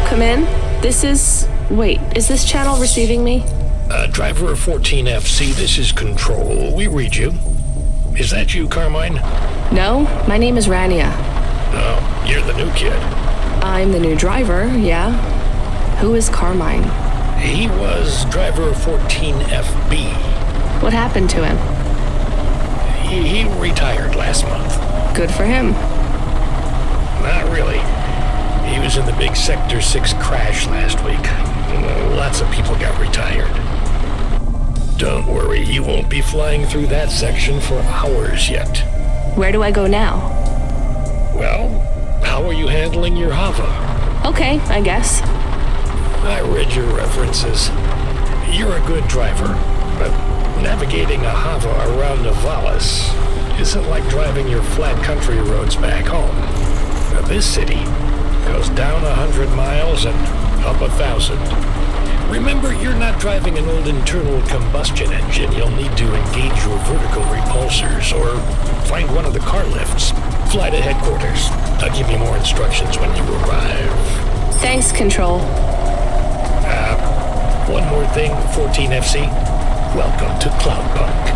Come in. This is... Wait, is this channel receiving me? Driver 14FC, this is Control. We read you. Is that you, Carmine? No, my name is Rania. Oh, you're the new kid. I'm the new driver, yeah. Who is Carmine? He was driver 14FB. What happened to him? He retired last month. Good for him. Not really. He was in the big Sector 6 crash last week. Lots of people got retired. Don't worry, you won't be flying through that section for hours yet. Where do I go now? Well, how are you handling your Hava? Okay, I guess. I read your references. You're a good driver, but navigating a Hava around Navalis isn't like driving your flat country roads back home. Now, this city goes down 100 miles and up 1,000. Remember, you're not driving an old internal combustion engine. You'll need to engage your vertical repulsors or find one of the car lifts. Fly to headquarters. I'll give you more instructions when you arrive. Thanks, Control. One more thing, 14FC. Welcome to Cloudpunk.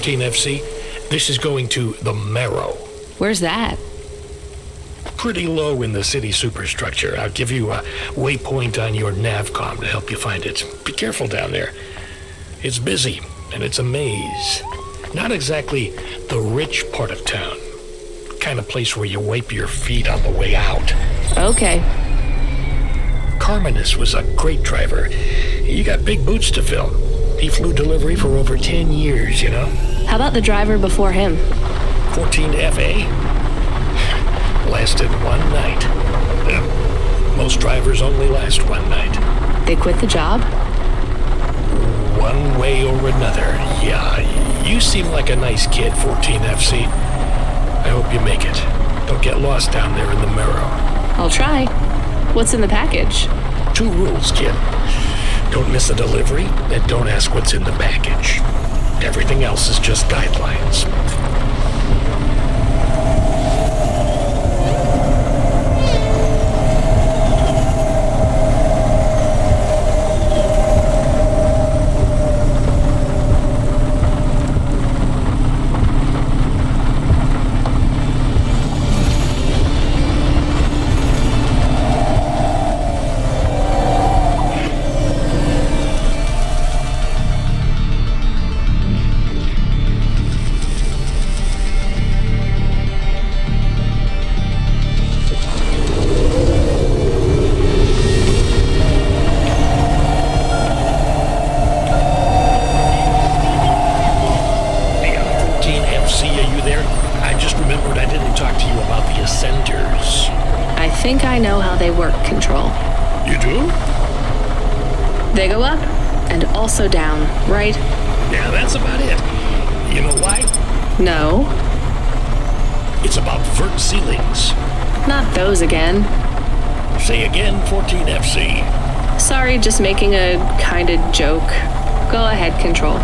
FC, this is going to the Marrow. Where's that? Pretty low in the city superstructure. I'll give you a waypoint on your navcom to help you find it. Be careful down there. It's busy, and it's a maze. Not exactly the rich part of town. Kind of place where you wipe your feet on the way out. Okay. Carminus was a great driver. He got big boots to fill. He flew delivery for over 10 years, you know? How about the driver before him? 14FA? Lasted one night. Most drivers only last one night. They quit the job? One way or another, yeah. You seem like a nice kid, 14FC. I hope you make it. Don't get lost down there in the Marrow. I'll try. What's in the package? 2 rules, kid. Don't miss a delivery, and don't ask what's in the package. Everything else is just guidelines. think I know how they work, Control. You do? They go up and also down, right? Yeah, that's about it. You know why? No. It's about vert ceilings. Not those again. Say again, 14FC. Sorry, just making a kinda joke. Go ahead, Control.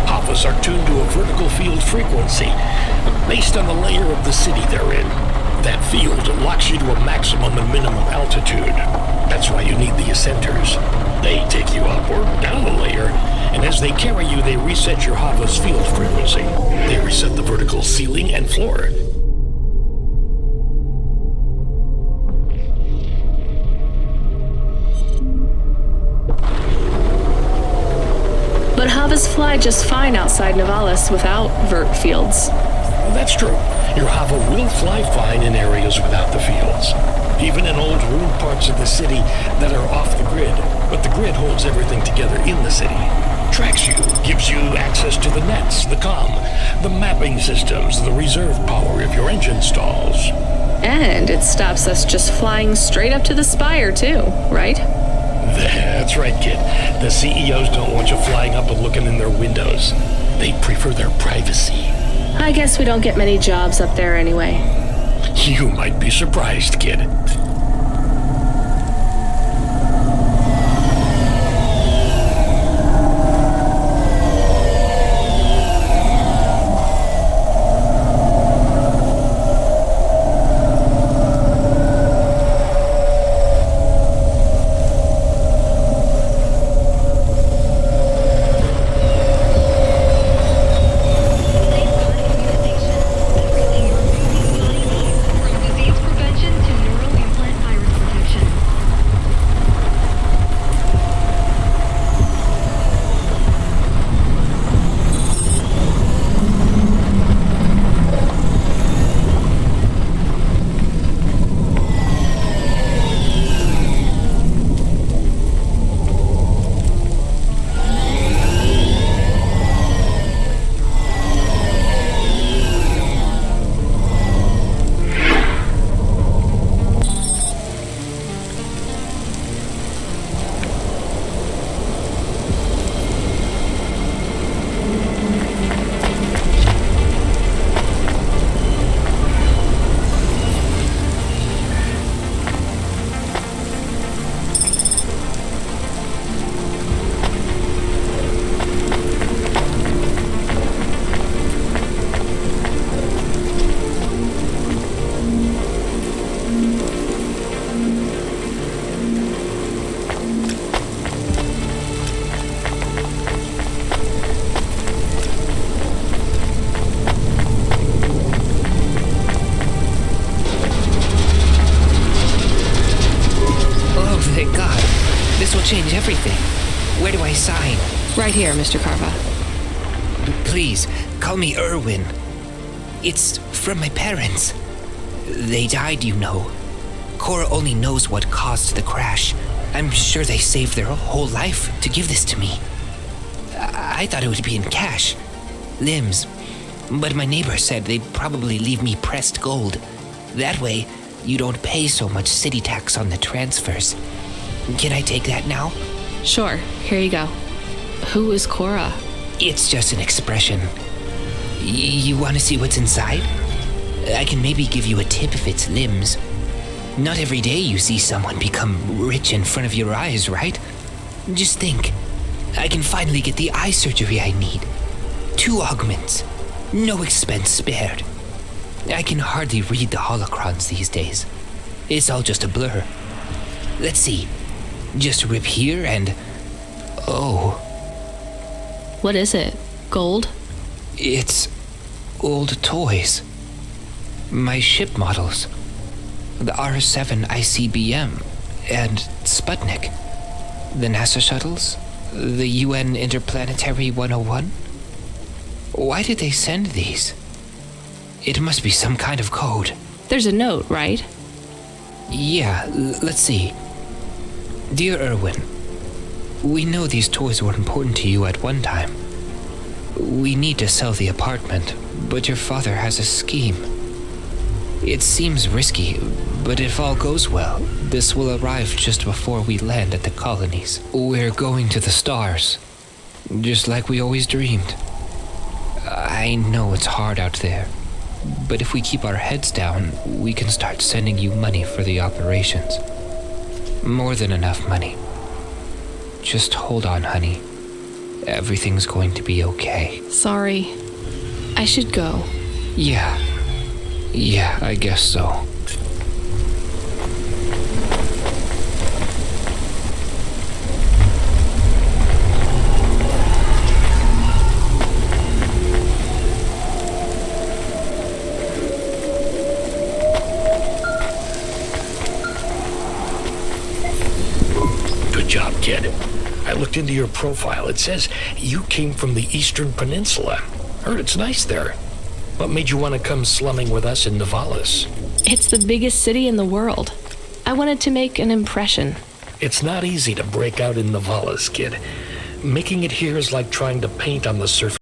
Havas are tuned to a vertical field frequency, based on the layer of the city they're in. That field locks you to a maximum and minimum altitude. That's why you need the ascenters. They take you up or down a layer, and as they carry you, they reset your Hava's field frequency. They reset the vertical ceiling and floor. But Havas fly just fine outside Nivalis without vert fields. Well, that's true. Your Hava will fly fine in areas without the fields. Even in old ruined parts of the city that are off the grid. But the grid holds everything together in the city. Tracks you, gives you access to the nets, the comm, the mapping systems, the reserve power of your engine stalls. And it stops us just flying straight up to the spire, too, right? That's right, kid. The CEOs don't want you flying up and looking in their windows. They prefer their privacy. I guess we don't get many jobs up there anyway. You might be surprised, kid. Change everything. Where do I sign? Right here, Mr. Carva. Please, call me Erwin. It's from my parents. They died, you know. Cora only knows what caused the crash. I'm sure they saved their whole life to give this to me. I thought it would be in cash. Limbs. But my neighbor said they'd probably leave me pressed gold. That way, you don't pay so much city tax on the transfers. Can I take that now? Sure, here you go. Who is Cora? It's just an expression. You want to see what's inside? I can maybe give you a tip if it's limbs. Not every day you see someone become rich in front of your eyes, right? Just think. I can finally get the eye surgery I need. 2 augments. No expense spared. I can hardly read the holocrons these days. It's all just a blur. Let's see. Just rip here and... oh. What is it? Gold? It's old toys. My ship models. The R7 ICBM and Sputnik. The NASA shuttles. The UN Interplanetary 101. Why did they send these? It must be some kind of code. There's a note, right? Yeah, let's see. Dear Erwin, we know these toys were important to you at one time. We need to sell the apartment, but your father has a scheme. It seems risky, but if all goes well, this will arrive just before we land at the colonies. We're going to the stars, just like we always dreamed. I know it's hard out there, but if we keep our heads down, we can start sending you money for the operations. More than enough money. Just hold on, honey. Everything's going to be okay. Sorry. I should go. Yeah, I guess so. Good job, kid. I looked into your profile. It says you came from the Eastern Peninsula. Heard it's nice there. What made you want to come slumming with us in Nivalis? It's the biggest city in the world. I wanted to make an impression. It's not easy to break out in Nivalis, kid. Making it here is like trying to paint on the surface